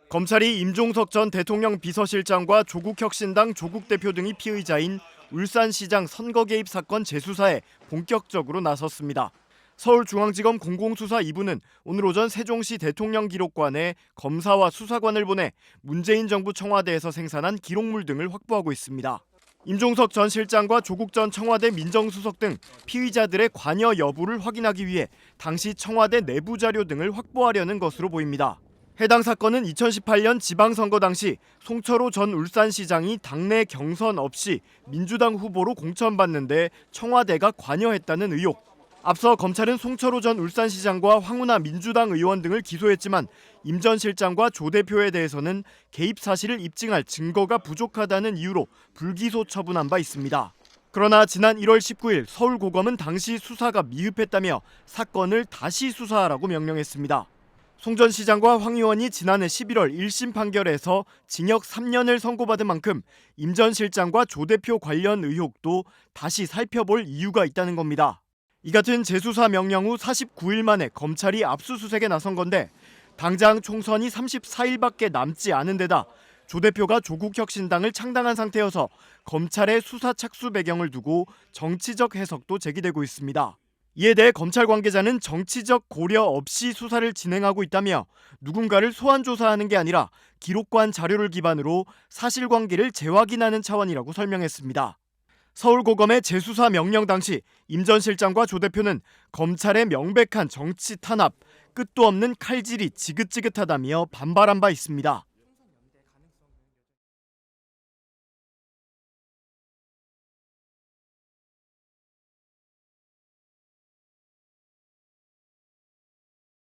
검찰이 임종석 전 대통령 비서실장과 조국혁신당 조국 대표 등이 피의자인 울산시장 선거 개입 사건 재수사에 본격적으로 나섰습니다. 서울중앙지검 공공수사 2부는 오늘 오전 세종시 대통령기록관에 검사와 수사관을 보내 문재인 정부 청와대에서 생산한 기록물 등을 확보하고 있습니다. 임종석 전 실장과 조국 전 청와대 민정수석 등 피의자들의 관여 여부를 확인하기 위해 당시 청와대 내부 자료 등을 확보하려는 것으로 보입니다. 해당 사건은 2018년 지방선거 당시 송철호 전 울산시장이 당내 경선 없이 민주당 후보로 공천받는데 청와대가 관여했다는 의혹. 앞서 검찰은 송철호 전 울산시장과 황운하 민주당 의원 등을 기소했지만 임 전 실장과 조 대표에 대해서는 개입 사실을 입증할 증거가 부족하다는 이유로 불기소 처분한 바 있습니다. 그러나 지난 1월 19일 서울고검은 당시 수사가 미흡했다며 사건을 다시 수사하라고 명령했습니다. 송 전 시장과 황 의원이 지난해 11월 1심 판결에서 징역 3년을 선고받은 만큼 임 전 실장과 조 대표 관련 의혹도 다시 살펴볼 이유가 있다는 겁니다. 이 같은 재수사 명령 후 49일 만에 검찰이 압수수색에 나선 건데 당장 총선이 34일밖에 남지 않은 데다 조 대표가 조국혁신당을 창당한 상태여서 검찰의 수사 착수 배경을 두고 정치적 해석도 제기되고 있습니다. 이에 대해 검찰 관계자는 정치적 고려 없이 수사를 진행하고 있다며 누군가를 소환 조사하는 게 아니라 기록관 자료를 기반으로 사실관계를 재확인하는 차원이라고 설명했습니다. 서울고검의 재수사 명령 당시 임 전 실장과 조 대표는 검찰의 명백한 정치 탄압, 끝도 없는 칼질이 지긋지긋하다며 반발한 바 있습니다.